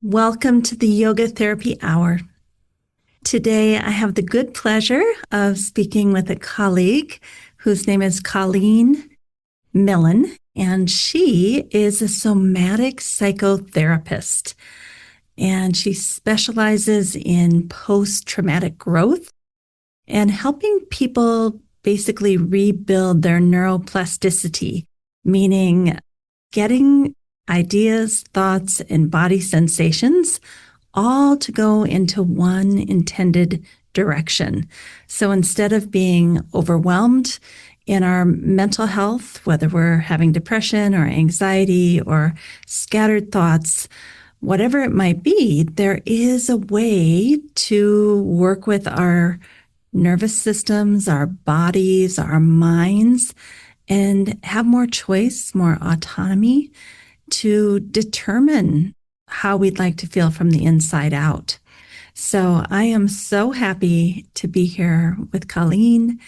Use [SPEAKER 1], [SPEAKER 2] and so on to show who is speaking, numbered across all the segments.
[SPEAKER 1] Welcome to the Yoga Therapy Hour. Today, I have the good pleasure of speaking with a colleague whose name is Colleen Millen, and she is a somatic psychotherapist. And she specializes in post-traumatic growth and helping people basically rebuild their neuroplasticity, meaning getting ideas, thoughts, and body sensations all to go into one intended direction. So instead of being overwhelmed in our mental health, whether we're having depression or anxiety or scattered thoughts, whatever it might be, there is a way to work with our nervous systems, our bodies, our minds, and have more choice, more autonomy to determine how we'd like to feel from the inside out. So I am so happy to be here with Colleen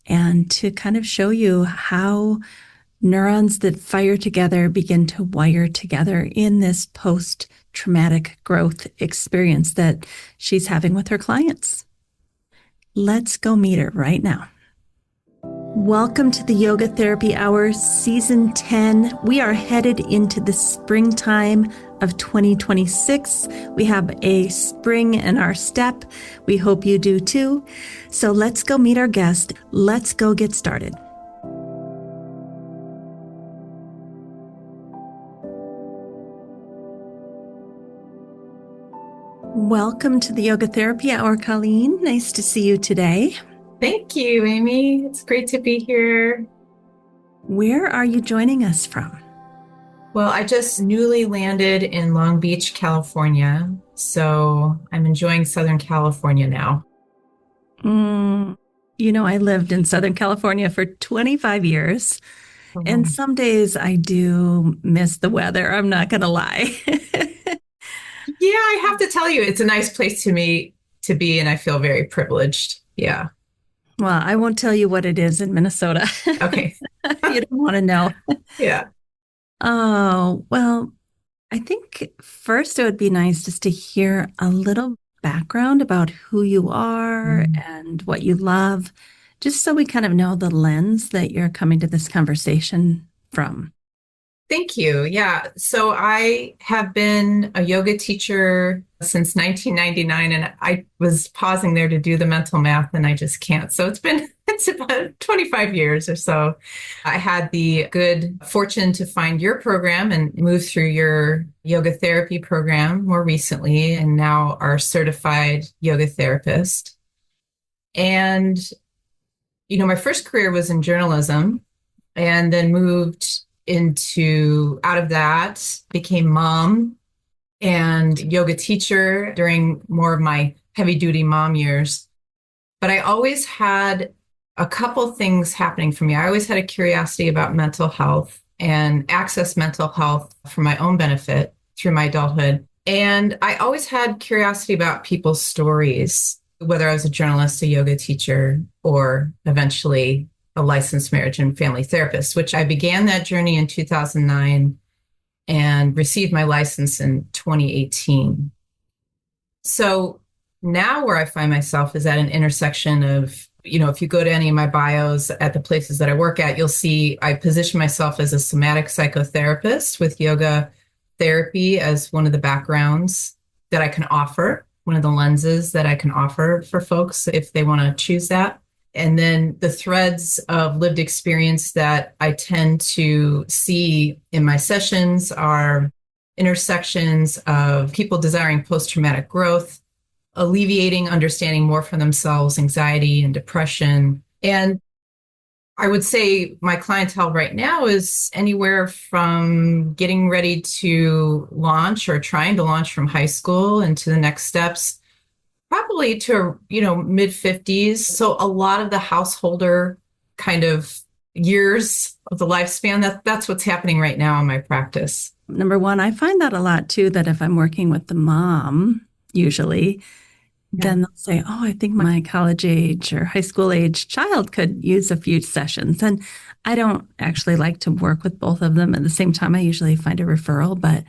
[SPEAKER 1] and to kind of show you how neurons that fire together begin to wire together in this post-traumatic growth experience that she's having with her clients. Let's go meet her right now. Welcome to the Yoga Therapy Hour, Season 10. We are headed into the springtime of 2026. We have a spring in our step. We hope you do too. So let's go meet our guest. Let's go get started. Welcome to the Yoga Therapy Hour, Colleen. Nice to see you today.
[SPEAKER 2] Thank you, Amy. It's great to be here.
[SPEAKER 1] Where are you joining us from?
[SPEAKER 2] Well, I just newly landed in Long Beach, California, so I'm enjoying Southern California now.
[SPEAKER 1] I lived in Southern California for 25 years, and
[SPEAKER 2] Oh.
[SPEAKER 1] some days I do miss the weather. I'm not going to lie.
[SPEAKER 2] Yeah, I have to tell you, it's a nice place to be, and I feel very privileged. Yeah.
[SPEAKER 1] Well, I won't tell you what it is in Minnesota.
[SPEAKER 2] Okay.
[SPEAKER 1] You don't want to know.
[SPEAKER 2] Yeah.
[SPEAKER 1] Oh, well, I think first it would be nice just to hear a little background about who you are and what you love, just so we kind of know the lens that you're coming to this conversation from.
[SPEAKER 2] Thank you. Yeah. So I have been a yoga teacher since 1999, and I was pausing there to do the mental math, and I just can't. So it's about 25 years or so. I had the good fortune to find your program and move through your yoga therapy program more recently, and now are certified yoga therapist. And, my first career was in journalism and then moved out of that, became mom and yoga teacher during more of my heavy duty mom years. But I always had a couple things happening for me. I always had a curiosity about mental health and access mental health for my own benefit through my adulthood. And I always had curiosity about people's stories, whether I was a journalist, a yoga teacher, or eventually a licensed marriage and family therapist, which I began that journey in 2009 and received my license in 2018. So now where I find myself is at an intersection of, if you go to any of my bios at the places that I work at, you'll see I position myself as a somatic psychotherapist with yoga therapy as one of the backgrounds that I can offer, one of the lenses that I can offer for folks if they want to choose that. And then the threads of lived experience that I tend to see in my sessions are intersections of people desiring post-traumatic growth, alleviating, understanding more for themselves, anxiety and depression. And I would say my clientele right now is anywhere from getting ready to launch or trying to launch from high school into the next steps, probably to, mid 50s. So a lot of the householder kind of years of the lifespan, that's what's happening right now in my practice.
[SPEAKER 1] Number one, I find that a lot too, that if I'm working with the mom, usually, then they'll say, oh, I think my college age or high school age child could use a few sessions. And I don't actually like to work with both of them at the same time. I usually find a referral, but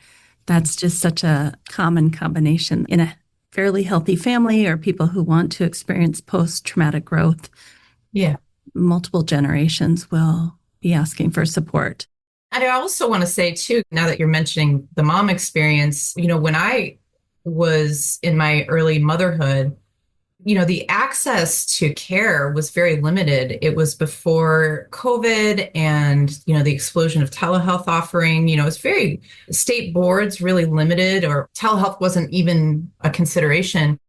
[SPEAKER 1] That's just such a common combination in a fairly healthy family or people who want to experience post-traumatic growth.
[SPEAKER 2] Yeah.
[SPEAKER 1] Multiple generations will be asking for support.
[SPEAKER 2] And I also want to say, too, now that you're mentioning the mom experience, when I was in my early motherhood, the access to care was very limited. It was before COVID and, the explosion of telehealth offering. It's very, state boards really limited, or telehealth wasn't even a consideration.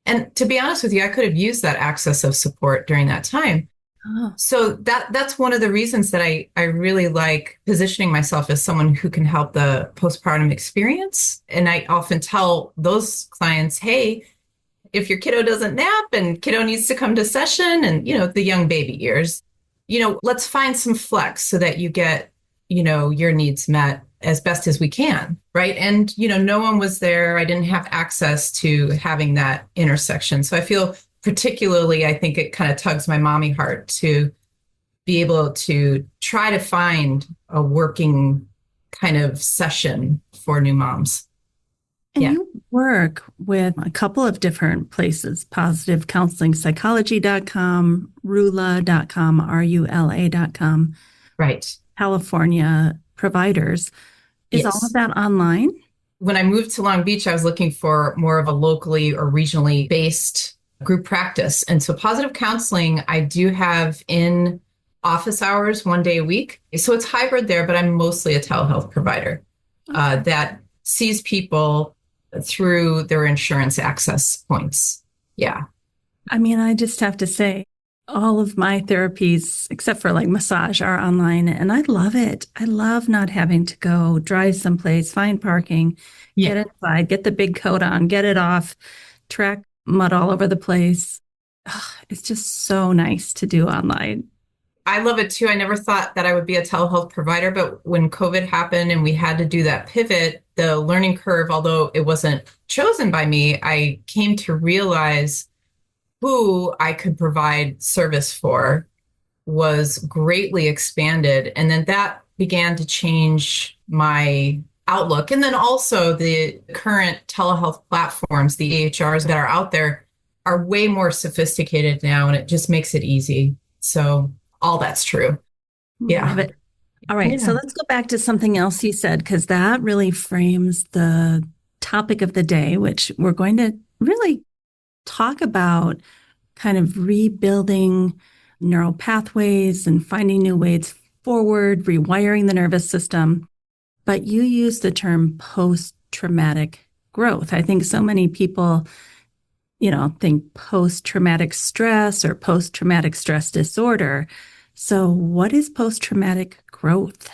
[SPEAKER 2] And to be honest with you, I could have used that access of support during that time.
[SPEAKER 1] Oh.
[SPEAKER 2] So that's one of the reasons that I really like positioning myself as someone who can help the postpartum experience. And I often tell those clients, hey, if your kiddo doesn't nap and kiddo needs to come to session and, the young baby years, let's find some flex so that you get, your needs met as best as we can. Right. And, no one was there. I didn't have access to having that intersection. So I feel particularly, I think it kind of tugs my mommy heart to be able to try to find a working kind of session for new moms.
[SPEAKER 1] And you work with a couple of different places, positive counseling psychology.com, rula.com, rula.com.
[SPEAKER 2] Right.
[SPEAKER 1] California providers. Is all of that online?
[SPEAKER 2] When I moved to Long Beach, I was looking for more of a locally or regionally based group practice. And so positive counseling, I do have in office hours 1 day a week. So it's hybrid there, but I'm mostly a telehealth provider that sees people through their insurance access points. Yeah.
[SPEAKER 1] I mean, I just have to say, all of my therapies, except for like massage, are online, and I love it. I love not having to go drive someplace, find parking, get inside, get the big coat on, get it off, track mud all over the place. It's just so nice to do online.
[SPEAKER 2] I love it too. I never thought that I would be a telehealth provider, but when COVID happened and we had to do that pivot, the learning curve, although it wasn't chosen by me, I came to realize who I could provide service for was greatly expanded. And then that began to change my outlook. And then also the current telehealth platforms, the EHRs that are out there, are way more sophisticated now, and it just makes it easy. So all that's true. Yeah.
[SPEAKER 1] Love it. All right. So let's go back to something else you said, because that really frames the topic of the day, which we're going to really talk about kind of rebuilding neural pathways and finding new ways forward, rewiring the nervous system. But you use the term post-traumatic growth. I think so many people, think post-traumatic stress or post-traumatic stress disorder. So what is post-traumatic growth?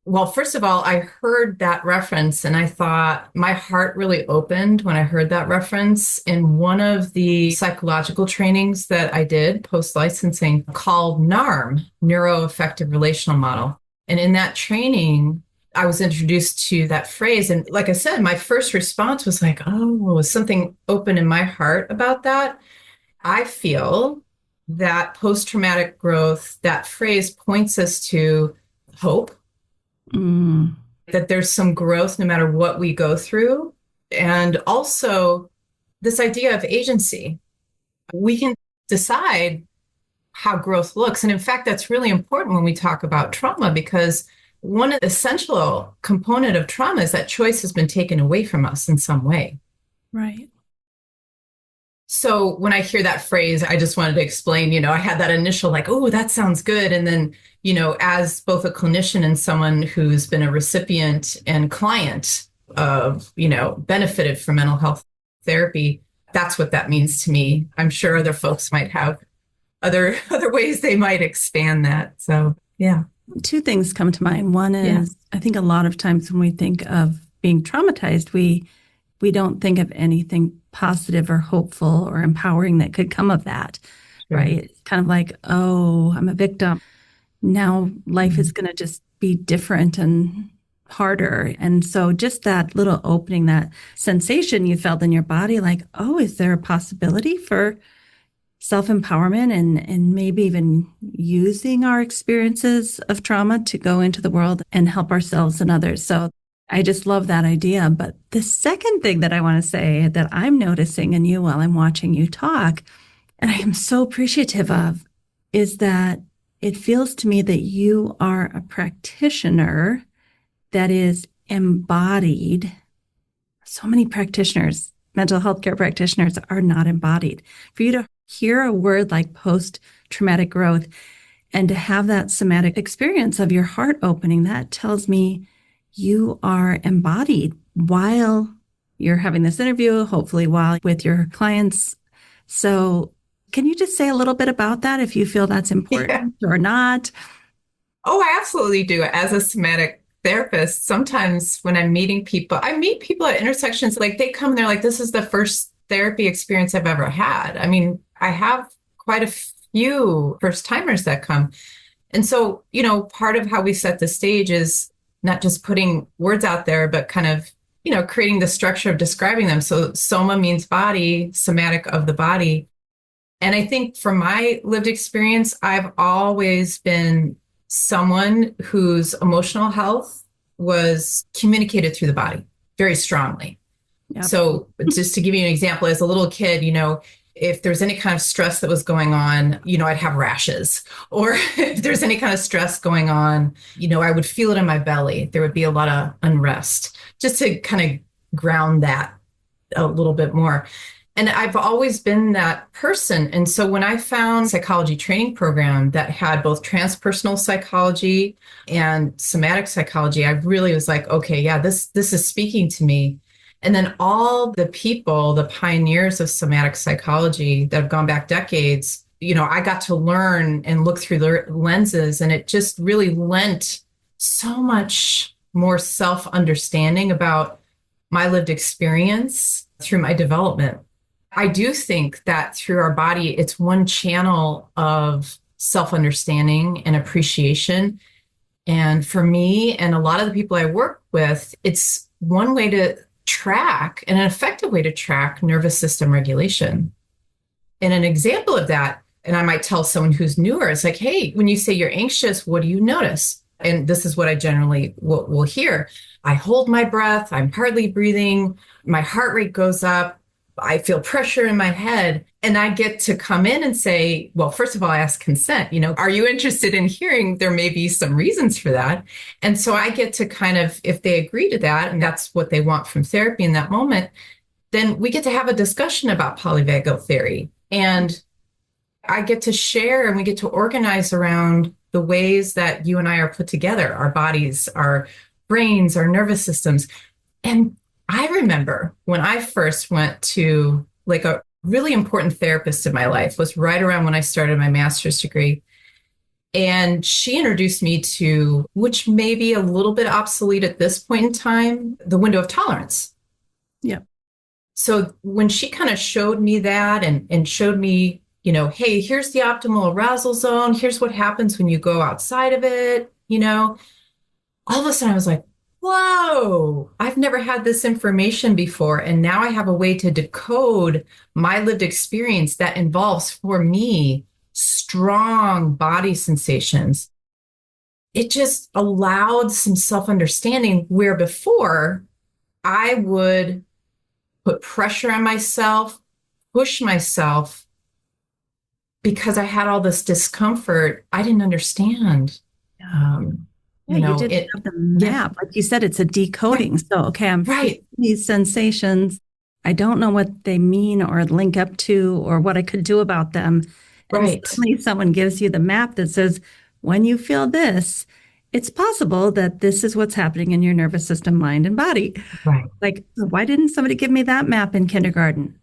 [SPEAKER 2] Well, first of all, I heard that reference and I thought my heart really opened when I heard that reference in one of the psychological trainings that I did post-licensing called NARM, Neuro-Affective Relational Model. And in that training, I was introduced to that phrase. And like I said, my first response was like, oh, was something open in my heart about that? I feel that post-traumatic growth, that phrase points us to hope. That there's some growth no matter what we go through. And also this idea of agency. We can decide how growth looks. And in fact, that's really important when we talk about trauma, because one essential component of trauma is that choice has been taken away from us in some way.
[SPEAKER 1] Right.
[SPEAKER 2] So when I hear that phrase, I just wanted to explain, I had that initial like, oh, that sounds good. And then, as both a clinician and someone who's been a recipient and client of, benefited from mental health therapy, that's what that means to me. I'm sure other folks might have other ways they might expand that. So, yeah.
[SPEAKER 1] Two things come to mind. One is, I think a lot of times when we think of being traumatized, we don't think of anything positive or hopeful or empowering that could come of that, right? It's kind of like, oh, I'm a victim. Now life is going to just be different and harder. And so just that little opening, that sensation you felt in your body, like, oh, is there a possibility for self-empowerment and maybe even using our experiences of trauma to go into the world and help ourselves and others? So I just love that idea. But the second thing that I want to say that I'm noticing in you while I'm watching you talk, and I am so appreciative of, is that it feels to me that you are a practitioner that is embodied. So many practitioners, mental health care practitioners, are not embodied. For you to hear a word like post-traumatic growth and to have that somatic experience of your heart opening, that tells me you are embodied while you're having this interview, hopefully while with your clients. So can you just say a little bit about that if you feel that's
[SPEAKER 2] Yeah.
[SPEAKER 1] important or not?
[SPEAKER 2] Oh, I absolutely do. As a somatic therapist, sometimes when I'm meeting people, I meet people at intersections, like they come, they're like, this is the first therapy experience I've ever had. I mean, I have quite a few first timers that come. And so, part of how we set the stage is not just putting words out there, but kind of, creating the structure of describing them. So soma means body, somatic of the body. And I think from my lived experience, I've always been someone whose emotional health was communicated through the body very strongly.
[SPEAKER 1] Yep.
[SPEAKER 2] So just to give you an example, as a little kid, if there's any kind of stress that was going on, I'd have rashes. Or if there's any kind of stress going on, I would feel it in my belly. There would be a lot of unrest, just to kind of ground that a little bit more. And I've always been that person. And so when I found a psychology training program that had both transpersonal psychology and somatic psychology, I really was like, okay, yeah, this is speaking to me. And then all the people, the pioneers of somatic psychology that have gone back decades, I got to learn and look through their lenses, and it just really lent so much more self-understanding about my lived experience through my development. I do think that through our body, it's one channel of self-understanding and appreciation. And for me and a lot of the people I work with, it's one way to track, and an effective way to track, nervous system regulation. And an example of that, and I might tell someone who's newer, it's like, hey, when you say you're anxious, what do you notice? And this is what I generally will hear. I hold my breath, I'm hardly breathing, my heart rate goes up, I feel pressure in my head. And I get to come in and say, well, first of all, I ask consent, are you interested in hearing? There may be some reasons for that. And so I get to kind of, if they agree to that, and that's what they want from therapy in that moment, then we get to have a discussion about polyvagal theory. And I get to share, and we get to organize around the ways that you and I are put together, our bodies, our brains, our nervous systems. And I remember when I first went to like a really important therapist in my life, was right around when I started my master's degree. And she introduced me to, which may be a little bit obsolete at this point in time, the window of tolerance.
[SPEAKER 1] Yeah.
[SPEAKER 2] So when she kind of showed me that and showed me, hey, here's the optimal arousal zone. Here's what happens when you go outside of it, all of a sudden I was like, whoa, I've never had this information before. And now I have a way to decode my lived experience that involves, for me, strong body sensations. It just allowed some self-understanding where before I would put pressure on myself, push myself because I had all this discomfort I didn't understand.
[SPEAKER 1] Yeah, you didn't have the map. Like you said, it's a decoding.
[SPEAKER 2] Right.
[SPEAKER 1] So, okay, I'm feeling
[SPEAKER 2] Right.
[SPEAKER 1] these sensations. I don't know what they mean or link up to or what I could do about them. And
[SPEAKER 2] Right.
[SPEAKER 1] suddenly someone gives you the map that says, when you feel this, it's possible that this is what's happening in your nervous system, mind, and body.
[SPEAKER 2] Right.
[SPEAKER 1] Like, why didn't somebody give me that map in kindergarten?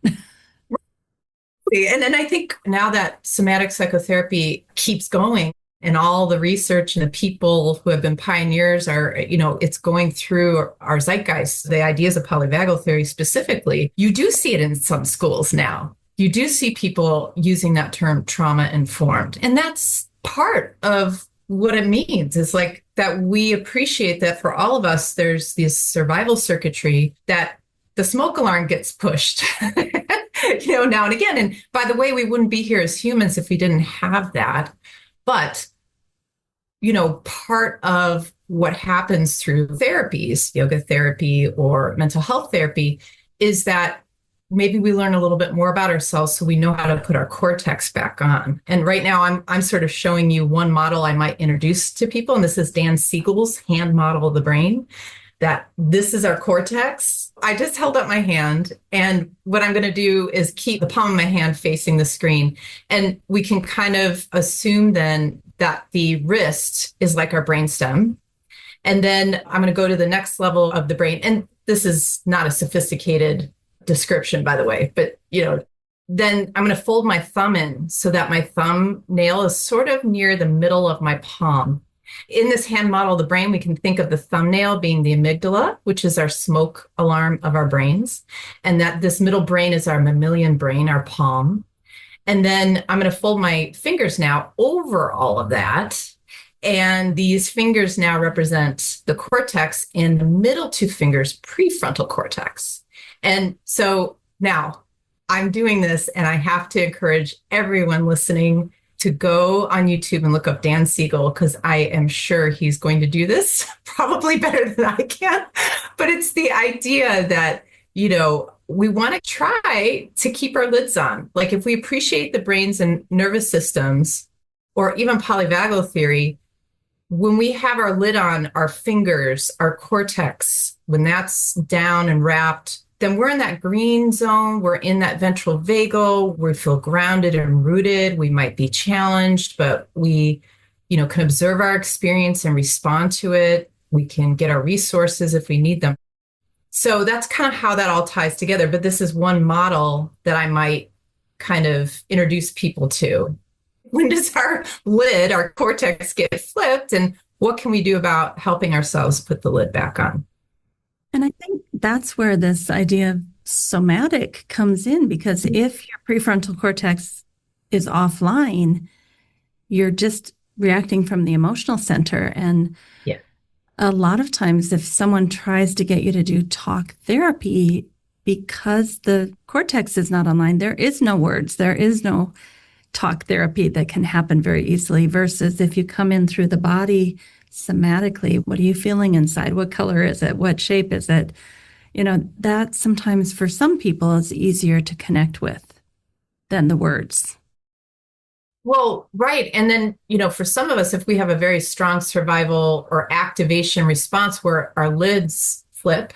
[SPEAKER 2] And I think now that somatic psychotherapy keeps going, and all the research and the people who have been pioneers are, it's going through our zeitgeist, the ideas of polyvagal theory specifically, you do see it in some schools now. You do see people using that term trauma informed. And that's part of what it means, is like that we appreciate that for all of us, there's this survival circuitry that the smoke alarm gets pushed, now and again. And by the way, we wouldn't be here as humans if we didn't have that. But part of what happens through therapies, yoga therapy or mental health therapy, is that maybe we learn a little bit more about ourselves so we know how to put our cortex back on. And right now I'm sort of showing you one model I might introduce to people. And this is Dan Siegel's hand model of the brain, that this is our cortex. I just held up my hand, and what I'm going to do is keep the palm of my hand facing the screen. And we can kind of assume then that the wrist is like our brainstem. And then I'm going to go to the next level of the brain. And this is not a sophisticated description, by the way, but then I'm going to fold my thumb in so that my thumbnail is sort of near the middle of my palm. In this hand model of the brain, we can think of the thumbnail being the amygdala, which is our smoke alarm of our brains, and that this middle brain is our mammalian brain, our palm. And then I'm going to fold my fingers now over all of that. And these fingers now represent the cortex, and the middle two fingers, prefrontal cortex. And so now I'm doing this, and I have to encourage everyone listening to go on YouTube and look up Dan Siegel, because I am sure he's going to do this probably better than I can. But it's the idea that, we want to try to keep our lids on. Like, if we appreciate the brains and nervous systems, or even polyvagal theory, when we have our lid on, our fingers, our cortex, when that's down and wrapped, then we're in that green zone. We're in that ventral vagal. We feel grounded and rooted. We might be challenged, but we, can observe our experience and respond to it. We can get our resources if we need them. So that's kind of how that all ties together. But this is one model that I might kind of introduce people to. When does our lid, our cortex, get flipped? And what can we do about helping ourselves put the lid back on?
[SPEAKER 1] And I think that's where this idea of somatic comes in, because if your prefrontal cortex is offline, you're just reacting from the emotional center. And
[SPEAKER 2] yeah,
[SPEAKER 1] a lot of times, if someone tries to get you to do talk therapy, because the cortex is not online, there is no words, there is no talk therapy that can happen very easily, versus if you come in through the body somatically, what are you feeling inside? What color is it? What shape is it? That sometimes for some people is easier to connect with than the words.
[SPEAKER 2] Well, right. And then, for some of us, if we have a very strong survival or activation response where our lids flip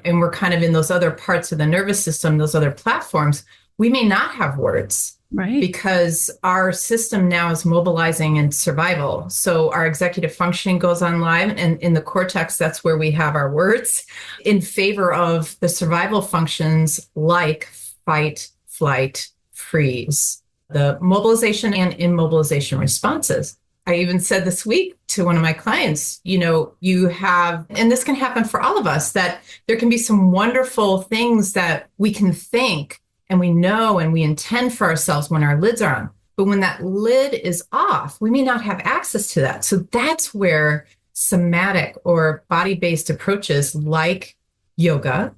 [SPEAKER 2] and we're kind of in those other parts of the nervous system, those other platforms, we may not have words.
[SPEAKER 1] Right.
[SPEAKER 2] Because our system now is mobilizing in survival. So our executive functioning goes on live, and in the cortex, that's where we have our words in favor of the survival functions like fight, flight, freeze, the mobilization and immobilization responses. I even said this week to one of my clients, you have, and this can happen for all of us, that there can be some wonderful things that we can think and we know and we intend for ourselves when our lids are on. But when that lid is off, we may not have access to that. So that's where somatic or body-based approaches like yoga,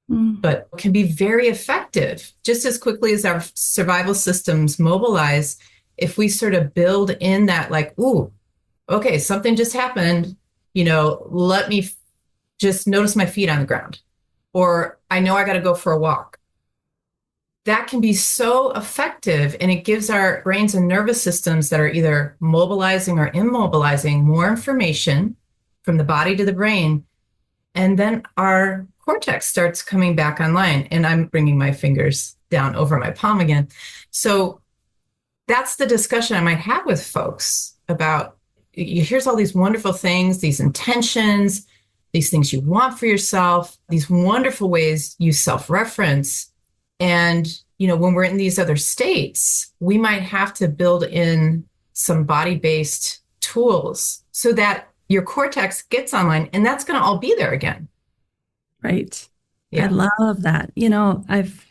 [SPEAKER 2] but can be very effective. Just as quickly as our survival systems mobilize, if we sort of build in that, like, ooh, okay, something just happened, let me just notice my feet on the ground. Or I know I got to go for a walk. That can be so effective, and it gives our brains and nervous systems that are either mobilizing or immobilizing more information from the body to the brain. And then our cortex starts coming back online, and I'm bringing my fingers down over my palm again. So that's the discussion I might have with folks about, here's all these wonderful things, these intentions, these things you want for yourself, these wonderful ways you self-reference. And, when we're in these other states, we might have to build in some body-based tools so that your cortex gets online, and that's going to all be there again.
[SPEAKER 1] Right.
[SPEAKER 2] Yeah.
[SPEAKER 1] I love that. I've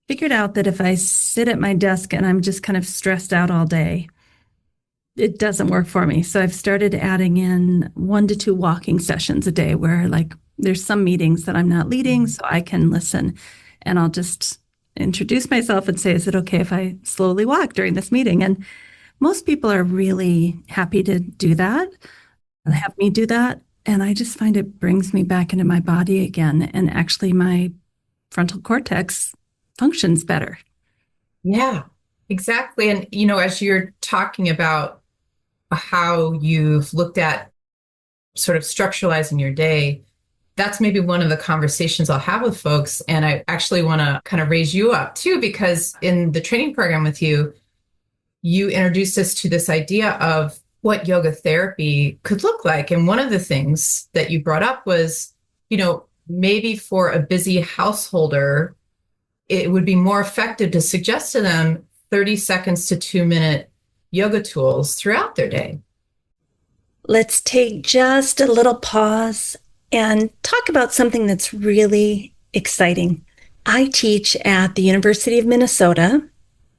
[SPEAKER 1] figured out that if I sit at my desk and I'm just kind of stressed out all day, it doesn't work for me. So I've started adding in 1 to 2 walking sessions a day where, like, there's some meetings that I'm not leading, so I can listen. And I'll just introduce myself and say, is it okay if I slowly walk during this meeting? And most people are really happy to do that, have me do that. And I just find it brings me back into my body again. And actually, my frontal cortex functions better.
[SPEAKER 2] Yeah, exactly. And, as you're talking about how you've looked at sort of structuralizing your day, that's maybe one of the conversations I'll have with folks. And I actually want to kind of raise you up too, because in the training program with you, you introduced us to this idea of what yoga therapy could look like. And one of the things that you brought up was, maybe for a busy householder, it would be more effective to suggest to them 30 seconds to 2-minute yoga tools throughout their day.
[SPEAKER 1] Let's take just a little pause and talk about something that's really exciting. I teach at the University of Minnesota.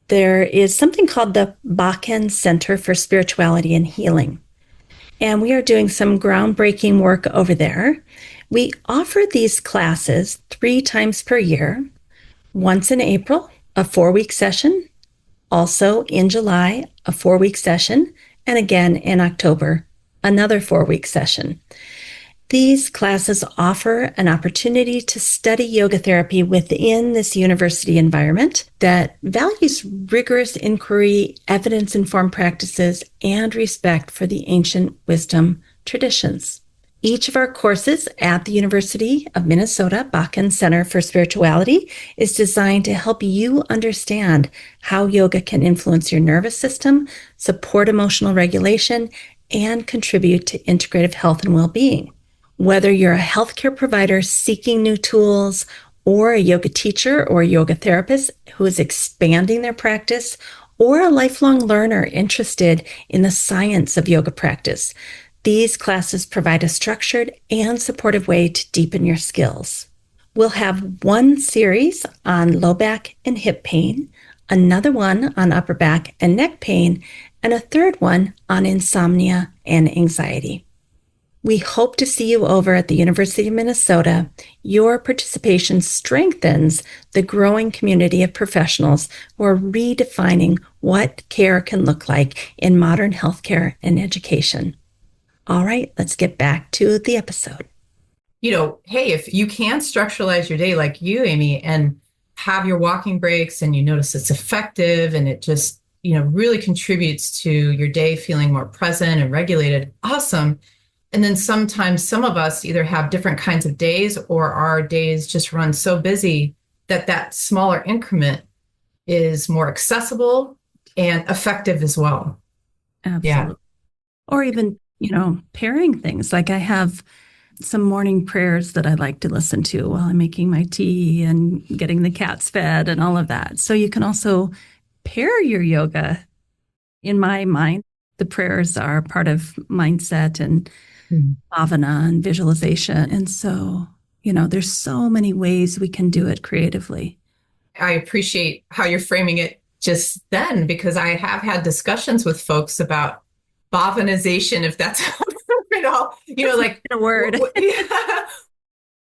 [SPEAKER 1] There is something called the Bakken Center for Spirituality and Healing. And we are doing some groundbreaking work over there. We offer these classes 3 times per year, once in April, a 4-week session, also in July, a 4-week session, and again in October, another 4-week session. These classes offer an opportunity to study yoga therapy within this university environment that values rigorous inquiry, evidence-informed practices, and respect for the ancient wisdom traditions. Each of our courses at the University of Minnesota Bakken Center for Spirituality is designed to help you understand how yoga can influence your nervous system, support emotional regulation, and contribute to integrative health and well-being. Whether you're a healthcare provider seeking new tools, or a yoga teacher or yoga therapist who is expanding their practice, or a lifelong learner interested in the science of yoga practice, these classes provide a structured and supportive way to deepen your skills. We'll have one series on low back and hip pain, another one on upper back and neck pain, and a third one on insomnia and anxiety. We hope to see you over at the University of Minnesota. Your participation strengthens the growing community of professionals who are redefining what care can look like in modern healthcare and education. All right, let's get back to the episode.
[SPEAKER 2] Hey, if you can structuralize your day like you, Amy, and have your walking breaks and you notice it's effective and it just, really contributes to your day feeling more present and regulated, awesome. And then sometimes some of us either have different kinds of days or our days just run so busy that smaller increment is more accessible and effective as well.
[SPEAKER 1] Absolutely.
[SPEAKER 2] Yeah.
[SPEAKER 1] Or even, pairing things. Like I have some morning prayers that I like to listen to while I'm making my tea and getting the cats fed and all of that. So you can also pair your yoga. In my mind, the prayers are part of mindset and bhavana and visualization. And so, there's so many ways we can do it creatively.
[SPEAKER 2] I appreciate how you're framing it just then, because I have had discussions with folks about bhavanization, if that's at all, like
[SPEAKER 1] a word.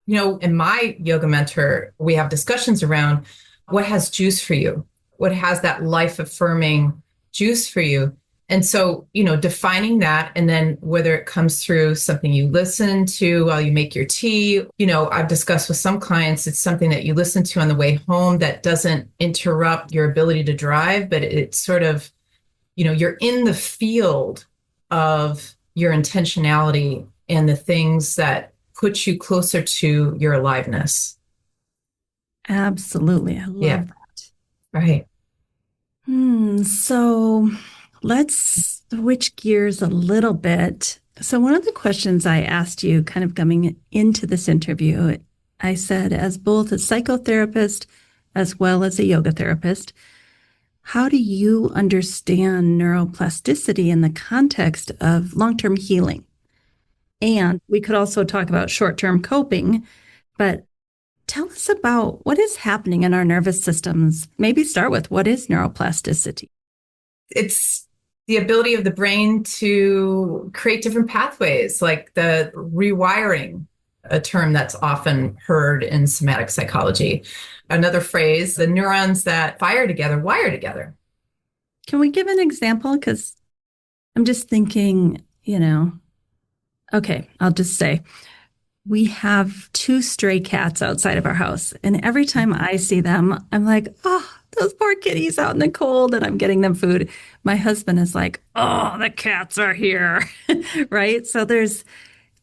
[SPEAKER 2] In my yoga mentor, we have discussions around what has juice for you, what has that life-affirming juice for you. And so, defining that, and then whether it comes through something you listen to while you make your tea, I've discussed with some clients, it's something that you listen to on the way home that doesn't interrupt your ability to drive, but it's sort of, you're in the field of your intentionality and the things that put you closer to your aliveness.
[SPEAKER 1] Absolutely. I love that.
[SPEAKER 2] Right.
[SPEAKER 1] So let's switch gears a little bit. So one of the questions I asked you kind of coming into this interview, I said, as both a psychotherapist as well as a yoga therapist, how do you understand neuroplasticity in the context of long-term healing? And we could also talk about short-term coping, but tell us about what is happening in our nervous systems. Maybe start with, what is neuroplasticity?
[SPEAKER 2] It's the ability of the brain to create different pathways, like the rewiring, a term that's often heard in somatic psychology. Another phrase, the neurons that fire together, wire together.
[SPEAKER 1] Can we give an example? Because I'm just thinking, okay, I'll just say we have two stray cats outside of our house. And every time I see them, I'm like, oh, those poor kitties out in the cold, and I'm getting them food. My husband is like, oh, the cats are here. Right. So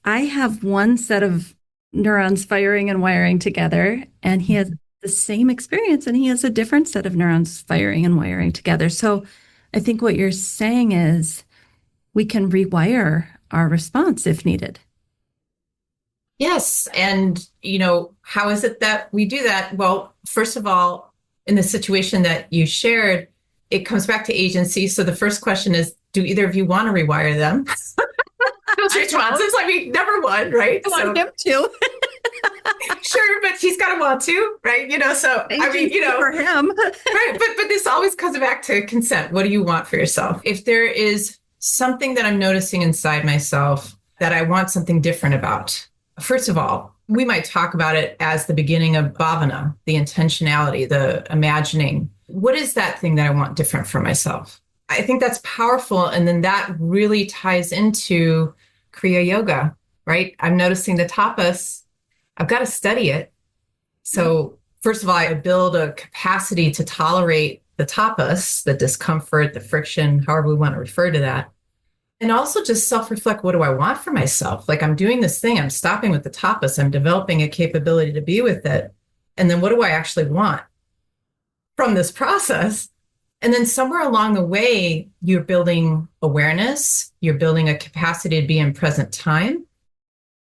[SPEAKER 1] I have one set of neurons firing and wiring together, and he has the same experience, and he has a different set of neurons firing and wiring together. So I think what you're saying is we can rewire our response if needed.
[SPEAKER 2] Yes. And, how is it that we do that? Well, first of all, in the situation that you shared, it comes back to agency. So the first question is, do either of you want to rewire them? Those responses, number one, right?
[SPEAKER 1] I want him to.
[SPEAKER 2] Sure, but he's got to want to, right?
[SPEAKER 1] For him.
[SPEAKER 2] Right. But this always comes back to consent. What do you want for yourself? If there is something that I'm noticing inside myself that I want something different about, first of all, we might talk about it as the beginning of bhavana, the intentionality, the imagining. What is that thing that I want different for myself? I think that's powerful. And then that really ties into Kriya Yoga, right? I'm noticing the tapas. I've got to study it. So first of all, I build a capacity to tolerate the tapas, the discomfort, the friction, however we want to refer to that. And also just self-reflect, what do I want for myself? Like, I'm doing this thing, I'm stopping with the tapas, I'm developing a capability to be with it. And then what do I actually want from this process? And then somewhere along the way, you're building awareness, you're building a capacity to be in present time.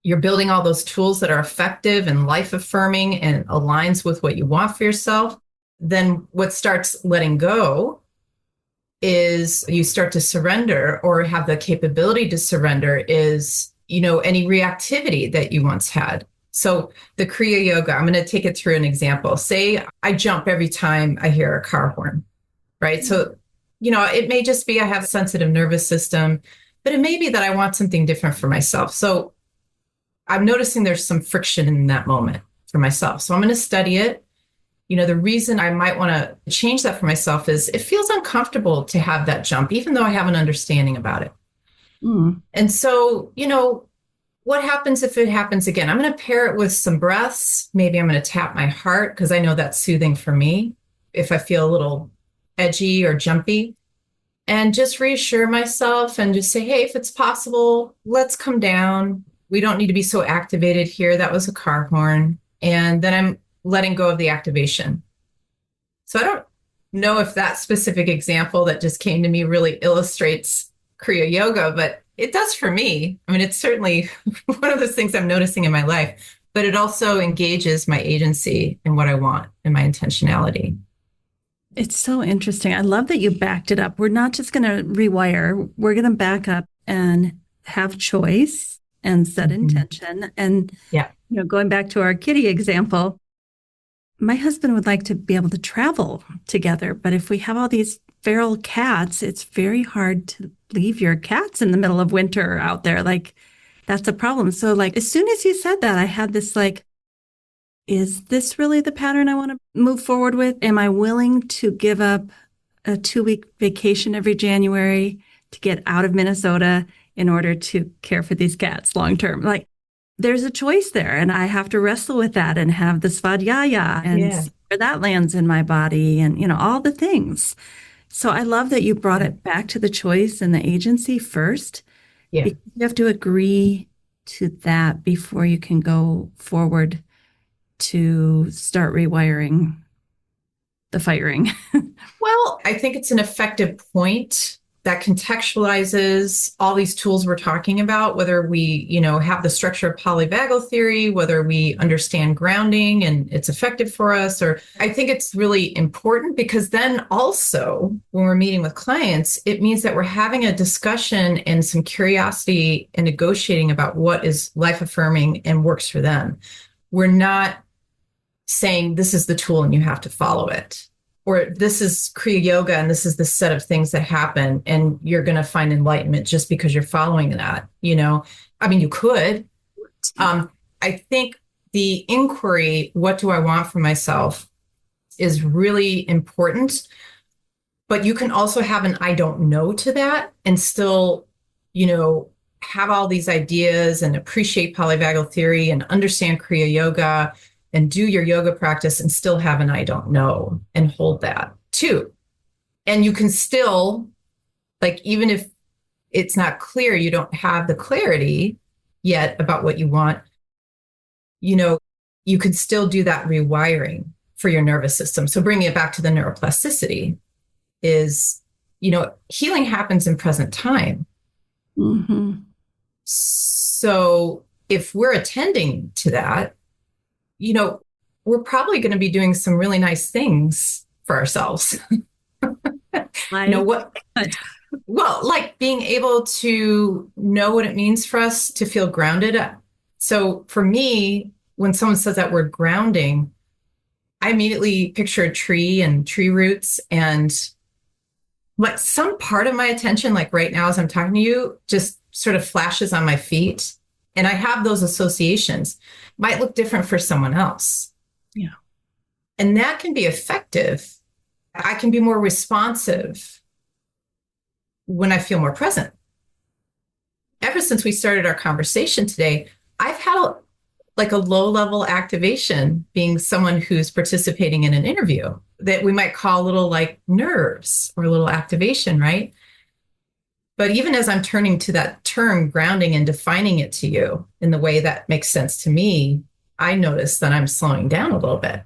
[SPEAKER 2] You're building all those tools that are effective and life-affirming and aligns with what you want for yourself. Then what starts letting go is you start to surrender, or have the capability to surrender, is, any reactivity that you once had. So the Kriya Yoga, I'm going to take it through an example. Say I jump every time I hear a car horn, right? So, it may just be I have a sensitive nervous system, but it may be that I want something different for myself. So I'm noticing there's some friction in that moment for myself. So I'm going to study it. The reason I might want to change that for myself is it feels uncomfortable to have that jump, even though I have an understanding about it. And so, what happens if it happens again? I'm going to pair it with some breaths. Maybe I'm going to tap my heart because I know that's soothing for me if I feel a little edgy or jumpy. And just reassure myself and just say, hey, if it's possible, let's come down. We don't need to be so activated here. That was a car horn. And then I'm letting go of the activation. So I don't know if that specific example that just came to me really illustrates Kriya Yoga, but it does for me. I mean, it's certainly one of those things I'm noticing in my life, but it also engages my agency and what I want and my intentionality.
[SPEAKER 1] It's so interesting. I love that you backed it up. We're not just going to rewire. We're going to back up and have choice and set intention. And, going back to our kitty example, my husband would like to be able to travel together. But if we have all these feral cats, it's very hard to leave your cats in the middle of winter out there. Like, that's a problem. So as soon as you said that, I had this is this really the pattern I want to move forward with? Am I willing to give up a 2-week vacation every January to get out of Minnesota in order to care for these cats long term? There's a choice there, and I have to wrestle with that and have the svadhyaya and see where that lands in my body and, all the things. So I love that you brought it back to the choice and the agency first.
[SPEAKER 2] Yeah.
[SPEAKER 1] Because you have to agree to that before you can go forward to start rewiring the firing.
[SPEAKER 2] Well, I think it's an effective point that contextualizes all these tools we're talking about, whether we, have the structure of polyvagal theory, whether we understand grounding and it's effective for us, or I think it's really important because then also when we're meeting with clients, it means that we're having a discussion and some curiosity and negotiating about what is life affirming and works for them. We're not saying this is the tool and you have to follow it. Or this is Kriya Yoga and this is the set of things that happen and you're going to find enlightenment just because you're following that, I mean, you could. I think the inquiry, what do I want for myself, is really important. But you can also have an I don't know to that and still, you know, have all these ideas and appreciate polyvagal theory and understand Kriya Yoga and do your yoga practice and still have an I don't know and hold that too. And you can still, like, even if it's not clear, you don't have the clarity yet about what you want, you know, you can still do that rewiring for your nervous system. So bringing it back to the neuroplasticity is, you know, healing happens in present time.
[SPEAKER 1] Mm-hmm.
[SPEAKER 2] So if we're attending to that, you know, we're probably going to be doing some really nice things for ourselves. You know what? Well, like being able to know what it means for us to feel grounded. So for me, when someone says that word grounding, I immediately picture a tree and tree roots and like some part of my attention, like right now as I'm talking to you, just sort of flashes on my feet. And I have those associations. Might look different for someone else.
[SPEAKER 1] Yeah.
[SPEAKER 2] And that can be effective. I can be more responsive when I feel more present. Ever since we started our conversation today, I've had like a low level activation being someone who's participating in an interview that we might call a little like nerves or a little activation, right? But even as I'm turning to that term grounding and defining it to you in the way that makes sense to me, I notice that I'm slowing down a little bit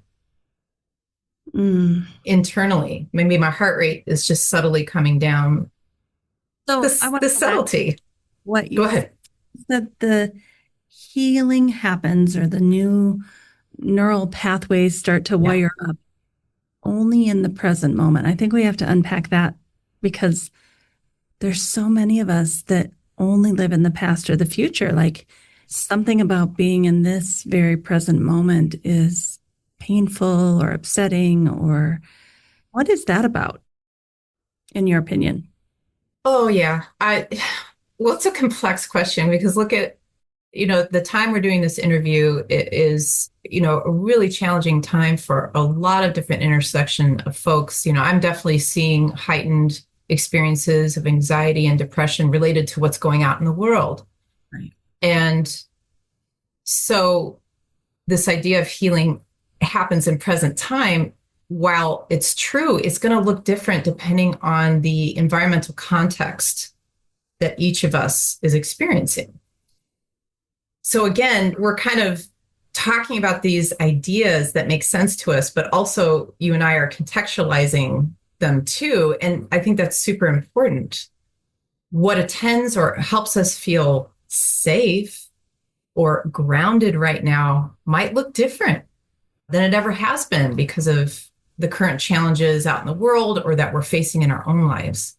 [SPEAKER 2] internally. Maybe my heart rate is just subtly coming down.
[SPEAKER 1] So I want
[SPEAKER 2] The
[SPEAKER 1] to
[SPEAKER 2] subtlety.
[SPEAKER 1] What you
[SPEAKER 2] Go ahead.
[SPEAKER 1] said, the healing happens or the new neural pathways start to wire up only in the present moment. I think we have to unpack that because there's so many of us that only live in the past or the future. Like something about being in this very present moment is painful or upsetting, or what is that about, in your opinion?
[SPEAKER 2] Oh, yeah. Well, it's a complex question because look at, you know, the time we're doing this interview is, you know, a really challenging time for a lot of different intersection of folks. You know, I'm definitely seeing heightened experiences of anxiety and depression related to what's going on in the world.
[SPEAKER 1] Right.
[SPEAKER 2] And so this idea of healing happens in present time. While it's true, it's going to look different depending on the environmental context that each of us is experiencing. So again, we're kind of talking about these ideas that make sense to us, but also you and I are contextualizing them too. And I think that's super important. What attends or helps us feel safe or grounded right now might look different than it ever has been because of the current challenges out in the world or that we're facing in our own lives.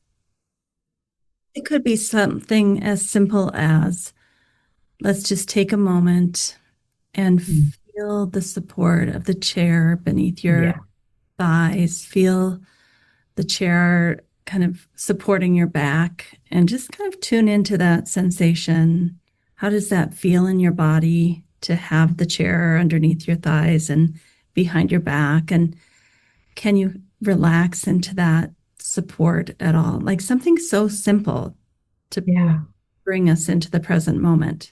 [SPEAKER 1] It could be something as simple as, let's just take a moment and feel the support of the chair beneath your thighs. Feel the chair kind of supporting your back and just kind of tune into that sensation. How does that feel in your body to have the chair underneath your thighs and behind your back? And can you relax into that support at all? Like something so simple to bring us into the present moment.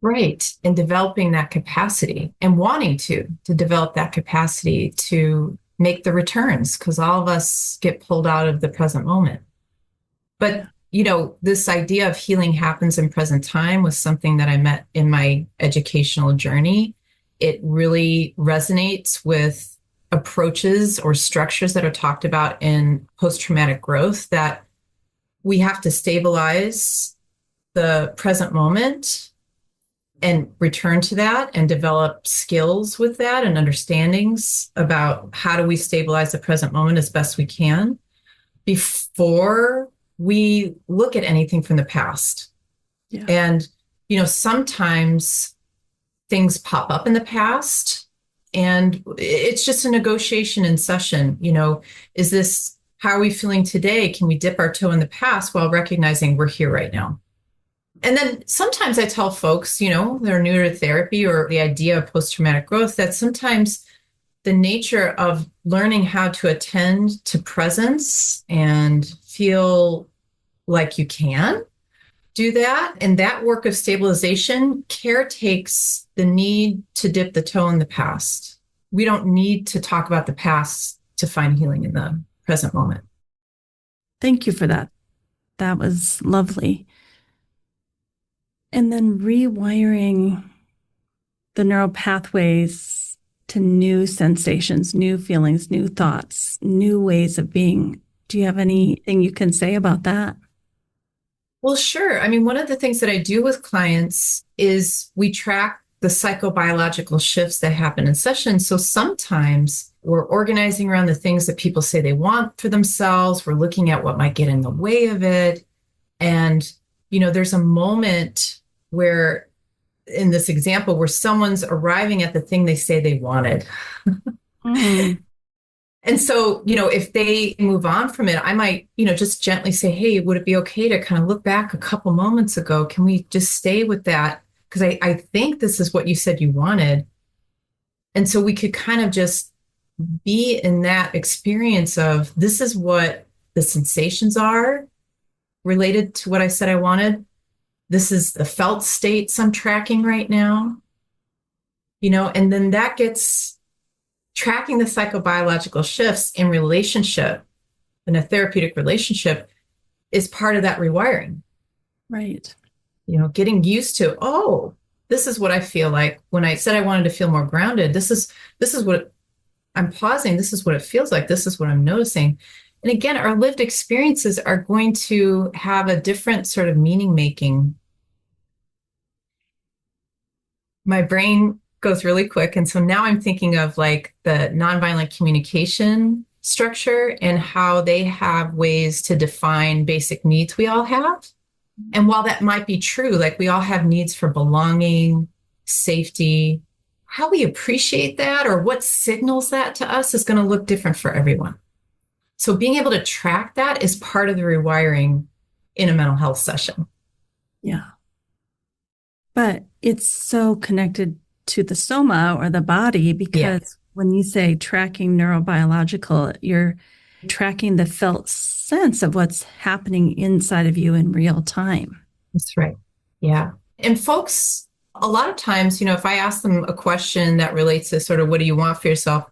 [SPEAKER 2] Right. And developing that capacity and wanting to develop that capacity to make the returns because all of us get pulled out of the present moment. But, you know, this idea of healing happens in present time was something that I met in my educational journey. It really resonates with approaches or structures that are talked about in post-traumatic growth, that we have to stabilize the present moment and return to that and develop skills with that and understandings about how do we stabilize the present moment as best we can before we look at anything from the past. Yeah. And, you know, sometimes things pop up in the past and it's just a negotiation in session. You know, is this, how are we feeling today? Can we dip our toe in the past while recognizing we're here right now? And then sometimes I tell folks, you know, they're new to therapy or the idea of post-traumatic growth, that sometimes the nature of learning how to attend to presence and feel like you can do that. And that work of stabilization, care takes the need to dip the toe in the past. We don't need to talk about the past to find healing in the present moment.
[SPEAKER 1] Thank you for that. That was lovely. And then rewiring the neural pathways to new sensations, new feelings, new thoughts, new ways of being. Do you have anything you can say about that?
[SPEAKER 2] Well, sure. I mean, one of the things that I do with clients is we track the psychobiological shifts that happen in sessions. So sometimes we're organizing around the things that people say they want for themselves. We're looking at what might get in the way of it. And, there's a moment where, in this example, where someone's arriving at the thing they say they wanted.
[SPEAKER 1] Mm.
[SPEAKER 2] And so, if they move on from it, I might, just gently say, hey, would it be okay to kind of look back a couple moments ago? Can we just stay with that? Because I think this is what you said you wanted. And so we could kind of just be in that experience of this is what the sensations are related to what I said I wanted. This is the felt states I'm tracking right now, and then that gets tracking the psychobiological shifts in relationship, in a therapeutic relationship, is part of that rewiring.
[SPEAKER 1] Right.
[SPEAKER 2] Getting used to, oh, this is what I feel like when I said I wanted to feel more grounded. This is what I'm pausing. This is what it feels like. This is what I'm noticing. And again, our lived experiences are going to have a different sort of meaning making. My brain goes really quick. And so now I'm thinking of like the nonviolent communication structure and how they have ways to define basic needs we all have. And while that might be true, like we all have needs for belonging, safety, how we appreciate that or what signals that to us is going to look different for everyone. So being able to track that is part of the rewiring in a mental health session.
[SPEAKER 1] Yeah. But it's so connected to the soma or the body because when you say tracking neurobiological, you're tracking the felt sense of what's happening inside of you in real time.
[SPEAKER 2] That's right. Yeah. And folks, a lot of times, if I ask them a question that relates to sort of what do you want for yourself,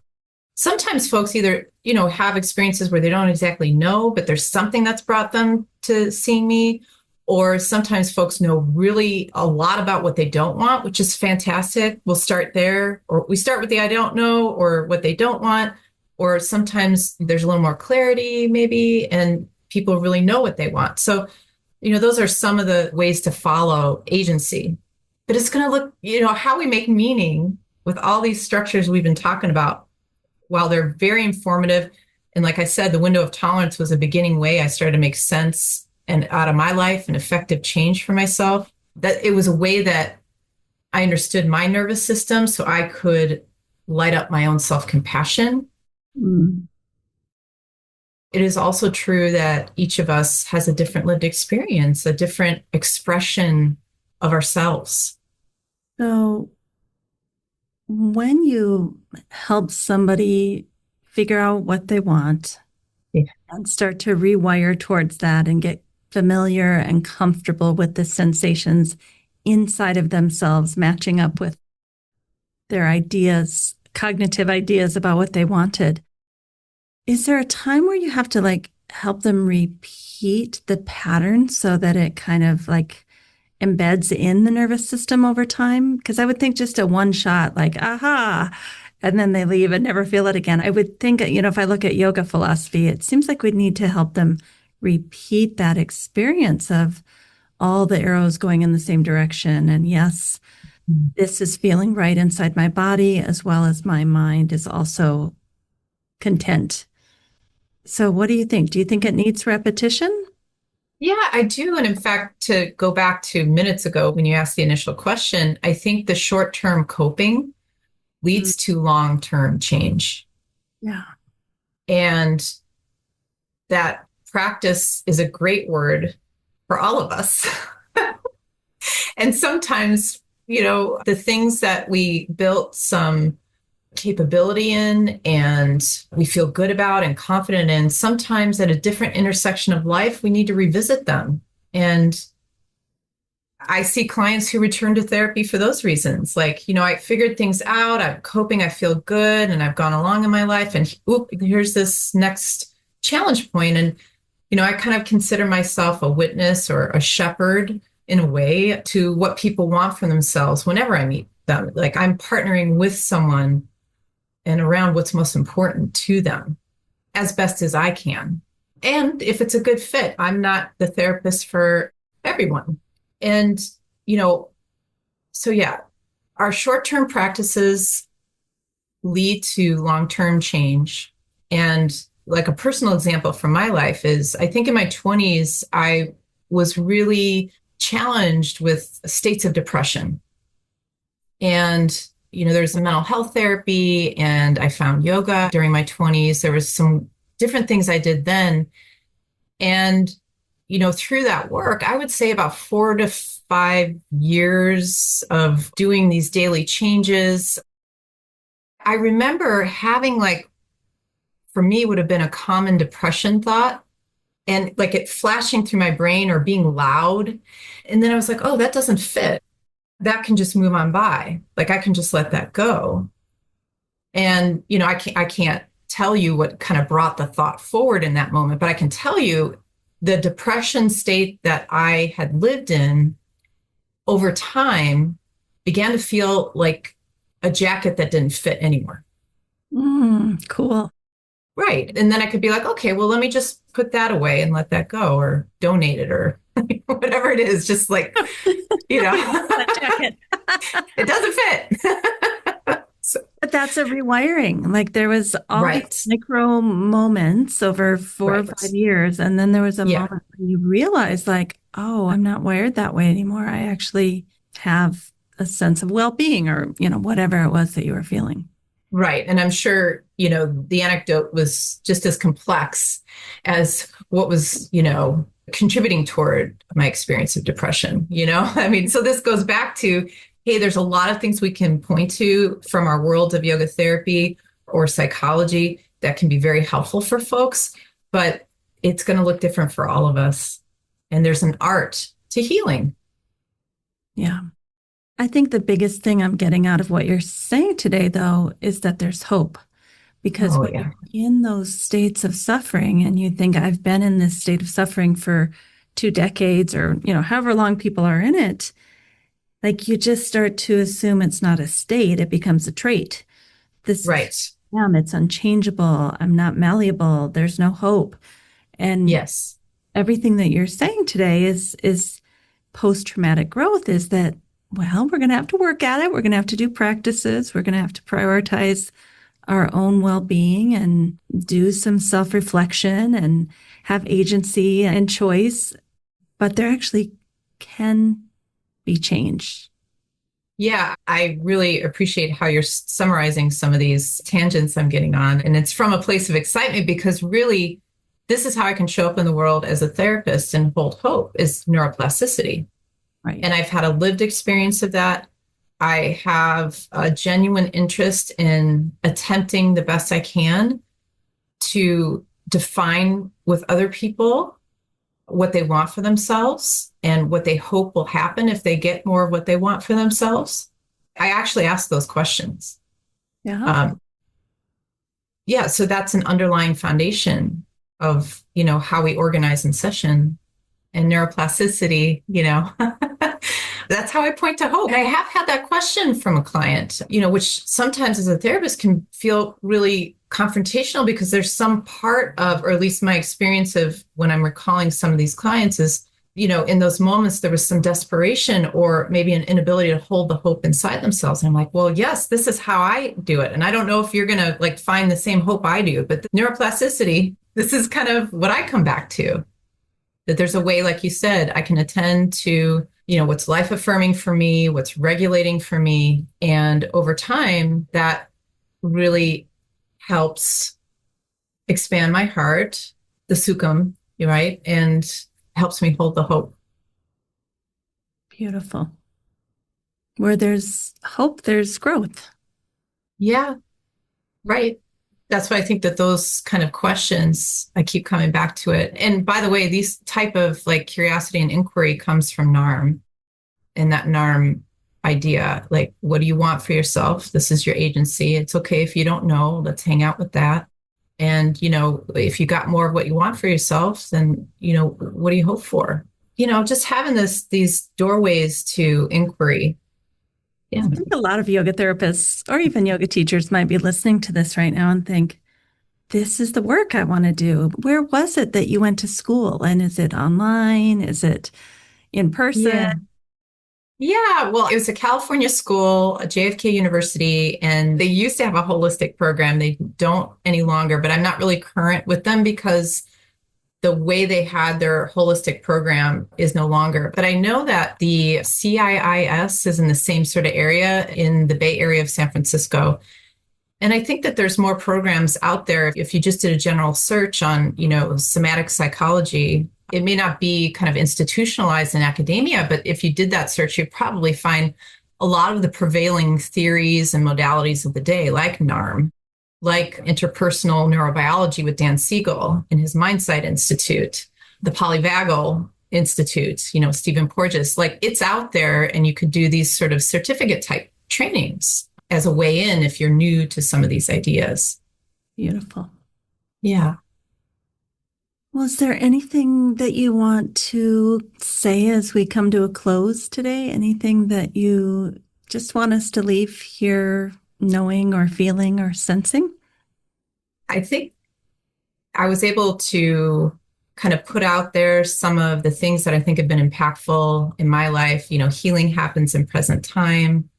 [SPEAKER 2] sometimes folks either, have experiences where they don't exactly know, but there's something that's brought them to seeing me. Or sometimes folks know really a lot about what they don't want, which is fantastic. We'll start there, or we start with the I don't know or what they don't want. Or sometimes there's a little more clarity maybe, and people really know what they want. So, those are some of the ways to follow agency. But it's going to look, how we make meaning with all these structures we've been talking about, while they're very informative. And like I said, the window of tolerance was a beginning way I started to make sense and out of my life and effective change for myself. That it was a way that I understood my nervous system so I could light up my own self-compassion.
[SPEAKER 1] Mm.
[SPEAKER 2] It is also true that each of us has a different lived experience, a different expression of ourselves.
[SPEAKER 1] So when you help somebody figure out what they want and start to rewire towards that and get familiar and comfortable with the sensations inside of themselves, matching up with their ideas, cognitive ideas about what they wanted. Is there a time where you have to help them repeat the pattern so that it kind of embeds in the nervous system over time? Because I would think just a one shot, aha, and then they leave and never feel it again. I would think, if I look at yoga philosophy, it seems like we'd need to help them repeat that experience of all the arrows going in the same direction. And yes, this is feeling right inside my body, as well as my mind is also content. So what do you think? Do you think it needs repetition?
[SPEAKER 2] Yeah, I do. And in fact, to go back to minutes ago when you asked the initial question, I think the short-term coping leads to long-term change.
[SPEAKER 1] Yeah.
[SPEAKER 2] And that practice is a great word for all of us. And sometimes, the things that we built some capability in and we feel good about and confident in, sometimes at a different intersection of life, we need to revisit them. And I see clients who return to therapy for those reasons. Like, I figured things out, I'm coping, I feel good, and I've gone along in my life. And here's this next challenge point. And, I kind of consider myself a witness or a shepherd in a way to what people want for themselves whenever I meet them. Like I'm partnering with someone and around what's most important to them as best as I can. And if it's a good fit, I'm not the therapist for everyone. And, so yeah, our short-term practices lead to long-term change. And like a personal example from my life is I think in my 20s, I was really challenged with states of depression. And, there's a mental health therapy and I found yoga during my 20s. There was some different things I did then. And, through that work, I would say about 4 to 5 years of doing these daily changes. I remember having for me would have been a common depression thought and like it flashing through my brain or being loud. And then I was like, oh, that doesn't fit. That can just move on by. Like I can just let that go. And, I can't tell you what kind of brought the thought forward in that moment, but I can tell you the depression state that I had lived in over time began to feel like a jacket that didn't fit anymore.
[SPEAKER 1] Cool.
[SPEAKER 2] Right. And then I could be like, okay, well, let me just put that away and let that go or donate it or whatever it is. Just like,
[SPEAKER 1] That jacket.
[SPEAKER 2] it doesn't fit.
[SPEAKER 1] But that's a rewiring. Like there was all
[SPEAKER 2] Right.
[SPEAKER 1] these micro moments over 4 or 5 years. And then there was a
[SPEAKER 2] Yeah.
[SPEAKER 1] moment when you realize like, oh, I'm not wired that way anymore. I actually have a sense of well-being or, whatever it was that you were feeling.
[SPEAKER 2] Right. And I'm sure, the anecdote was just as complex as what was, contributing toward my experience of depression, I mean, so this goes back to, hey, there's a lot of things we can point to from our world of yoga therapy or psychology that can be very helpful for folks, but it's going to look different for all of us. And there's an art to healing.
[SPEAKER 1] Yeah. I think the biggest thing I'm getting out of what you're saying today, though, is that there's hope. Because
[SPEAKER 2] Oh,
[SPEAKER 1] when
[SPEAKER 2] yeah.
[SPEAKER 1] you're in those states of suffering and you think, I've been in this state of suffering for 2 decades or, however long people are in it, like you just start to assume it's not a state, it becomes a trait. This
[SPEAKER 2] Right.
[SPEAKER 1] is it's unchangeable. I'm not malleable. There's no hope. And
[SPEAKER 2] Yes.
[SPEAKER 1] everything that you're saying today is post-traumatic growth is that, well, we're going to have to work at it. We're going to have to do practices. We're going to have to prioritize our own well-being and do some self-reflection and have agency and choice. But there actually can be change.
[SPEAKER 2] Yeah, I really appreciate how you're summarizing some of these tangents I'm getting on. And it's from a place of excitement because really, this is how I can show up in the world as a therapist and hold hope is neuroplasticity.
[SPEAKER 1] Right.
[SPEAKER 2] And I've had a lived experience of that. I have a genuine interest in attempting the best I can to define with other people what they want for themselves and what they hope will happen if they get more of what they want for themselves. I actually ask those questions.
[SPEAKER 1] Yeah.
[SPEAKER 2] Yeah, so that's an underlying foundation of, how we organize in session and neuroplasticity, that's how I point to hope. And I have had that question from a client, which sometimes as a therapist can feel really confrontational because there's some part of, or at least my experience of when I'm recalling some of these clients is, in those moments, there was some desperation or maybe an inability to hold the hope inside themselves. And I'm like, well, yes, this is how I do it. And I don't know if you're going to find the same hope I do, but the neuroplasticity, this is kind of what I come back to. That there's a way, like you said, I can attend to, what's life affirming for me, what's regulating for me. And over time, that really helps expand my heart, the sukham, right? And helps me hold the hope.
[SPEAKER 1] Beautiful. Where there's hope, there's growth.
[SPEAKER 2] Yeah. Right. That's why I think that those kind of questions, I keep coming back to it. And by the way, these type of like curiosity and inquiry comes from NARM, and that NARM idea, like, what do you want for yourself? This is your agency. It's okay if you don't know. Let's hang out with that. And, if you got more of what you want for yourself, then, what do you hope for? Just having these doorways to inquiry. Yeah.
[SPEAKER 1] I think a lot of yoga therapists or even yoga teachers might be listening to this right now and think, this is the work I want to do. Where was it that you went to school? And is it online? Is it in person?
[SPEAKER 2] Yeah. Yeah, well, it was a California school, a JFK University, and they used to have a holistic program. They don't any longer, but I'm not really current with them because the way they had their holistic program is no longer. But I know that the CIIS is in the same sort of area in the Bay Area of San Francisco. And I think that there's more programs out there. If you just did a general search on, somatic psychology, it may not be kind of institutionalized in academia, but if you did that search, you'd probably find a lot of the prevailing theories and modalities of the day, like NARM, like interpersonal neurobiology with Dan Siegel in his Mindsight Institute, the Polyvagal Institute, Stephen Porges, like it's out there, and you could do these sort of certificate type trainings as a way in if you're new to some of these ideas.
[SPEAKER 1] Beautiful.
[SPEAKER 2] Yeah.
[SPEAKER 1] Well, is there anything that you want to say as we come to a close today? Anything that you just want us to leave here knowing or feeling or sensing?
[SPEAKER 2] I think I was able to kind of put out there some of the things that I think have been impactful in my life. Healing happens in present time.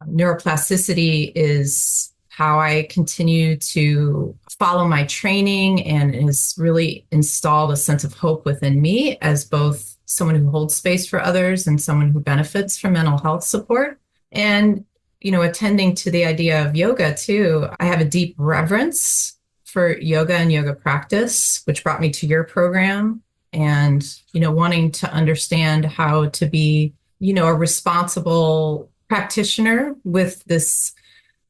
[SPEAKER 2] Neuroplasticity is how I continue to follow my training and has really installed a sense of hope within me as both someone who holds space for others and someone who benefits from mental health support. And, attending to the idea of yoga too, I have a deep reverence for yoga and yoga practice, which brought me to your program and, wanting to understand how to be, a responsible practitioner with this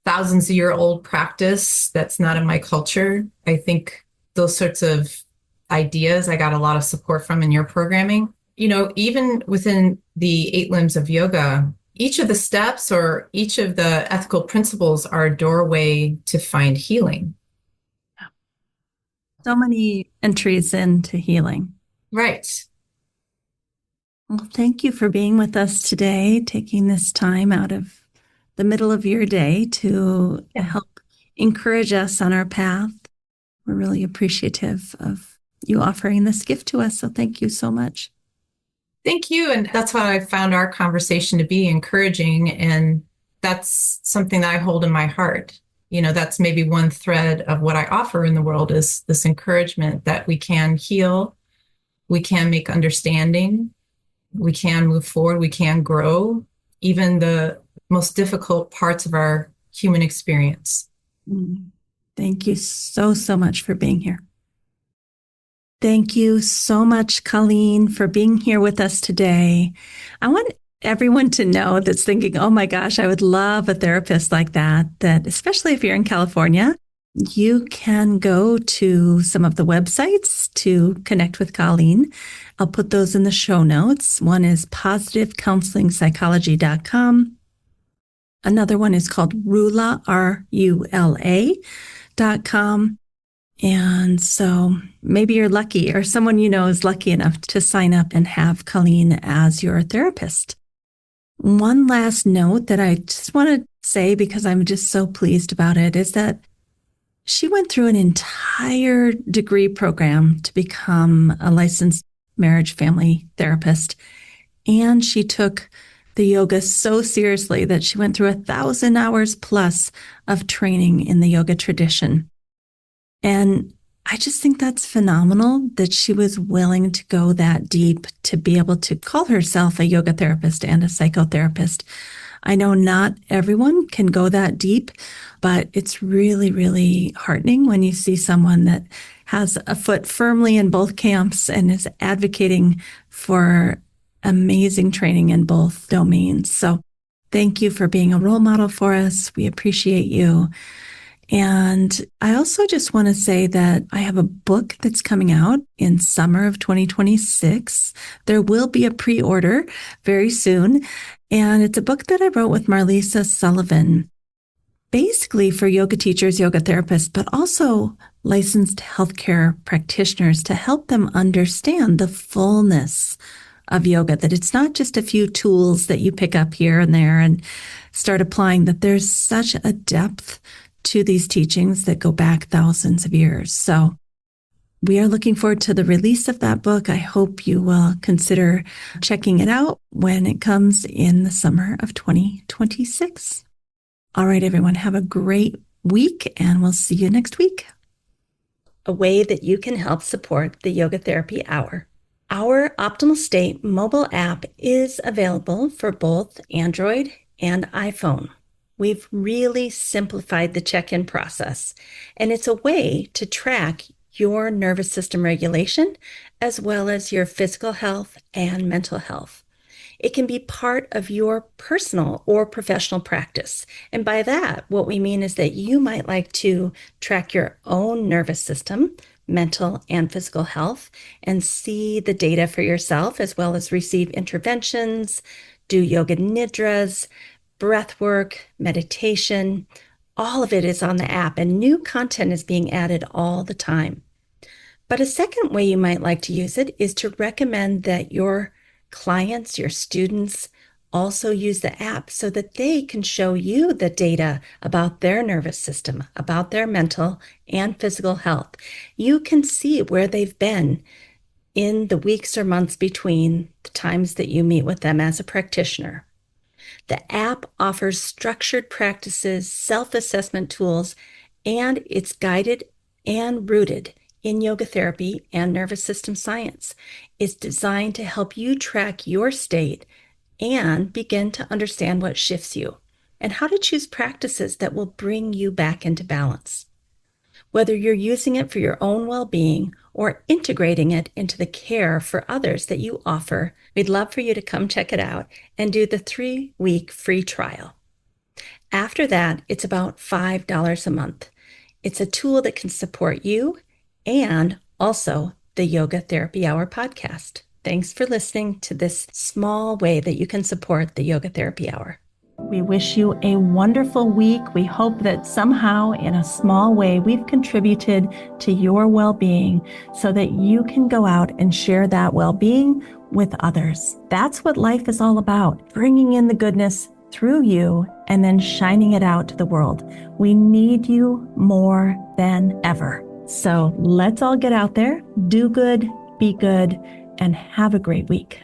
[SPEAKER 2] thousands of year old practice that's not in my culture. I think those sorts of ideas I got a lot of support from in your programming. Even within the 8 limbs of yoga, each of the steps or each of the ethical principles are a doorway to find healing.
[SPEAKER 1] So many entries into healing.
[SPEAKER 2] Right.
[SPEAKER 1] Well, thank you for being with us today, taking this time out of the middle of your day to help encourage us on our path. We're really appreciative of you offering this gift to us. So thank you so much.
[SPEAKER 2] Thank you. And that's how I found our conversation to be encouraging. And that's something that I hold in my heart. That's maybe one thread of what I offer in the world is this encouragement that we can heal, we can make understanding, we can move forward, we can grow, even the most difficult parts of our human experience.
[SPEAKER 1] Thank you so, so much for being here. Thank you so much, Colleen, for being here with us today. I want everyone to know that's thinking, oh my gosh, I would love a therapist like that especially if you're in California, you can go to some of the websites to connect with Colleen. I'll put those in the show notes. One is positivecounselingpsychology.com. Another one is called Rula, RULA.com. And so maybe you're lucky or someone you know is lucky enough to sign up and have Colleen as your therapist. One last note that I just want to say, because I'm just so pleased about it, is that she went through an entire degree program to become a licensed marriage family therapist. And she took the yoga so seriously that she went through 1,000 hours plus of training in the yoga tradition. And I just think that's phenomenal that she was willing to go that deep to be able to call herself a yoga therapist and a psychotherapist. I know not everyone can go that deep, but it's really, really heartening when you see someone that has a foot firmly in both camps and is advocating for amazing training in both domains. So thank you for being a role model for us. We appreciate you. And I also just want to say that I have a book that's coming out in summer of 2026. There will be a pre-order very soon. And it's a book that I wrote with Marlisa Sullivan, basically for yoga teachers, yoga therapists, but also licensed healthcare practitioners to help them understand the fullness of yoga, that it's not just a few tools that you pick up here and there and start applying, that there's such a depth to these teachings that go back thousands of years. So we are looking forward to the release of that book. I hope you will consider checking it out when it comes in the summer of 2026. All right, everyone, have a great week, and we'll see you next week. A way that you can help support the Yoga Therapy Hour. Our Optimal State mobile app is available for both Android and iPhone. We've really simplified the check-in process, and it's a way to track your nervous system regulation as well as your physical health and mental health. It can be part of your personal or professional practice. And by that, what we mean is that you might like to track your own nervous system, mental and physical health, and see the data for yourself, as well as receive interventions, do yoga nidras, breath work, meditation. All of it is on the app, and new content is being added all the time. But a second way you might like to use it is to recommend that your clients, your students, also use the app so that they can show you the data about their nervous system, about their mental and physical health. You can see where they've been in the weeks or months between the times that you meet with them as a practitioner. The app offers structured practices, self-assessment tools, and it's guided and rooted in yoga therapy and nervous system science. It's designed to help you track your state and begin to understand what shifts you and how to choose practices that will bring you back into balance. Whether you're using it for your own well-being or integrating it into the care for others that you offer, we'd love for you to come check it out and do the 3-week free trial. After that, it's about $5 a month. It's a tool that can support you and also the Yoga Therapy Hour podcast. Thanks for listening to this small way that you can support the Yoga Therapy Hour. We wish you a wonderful week. We hope that somehow, in a small way, we've contributed to your well-being so that you can go out and share that well-being with others. That's what life is all about, bringing in the goodness through you and then shining it out to the world. We need you more than ever. So let's all get out there, do good, be good, and have a great week.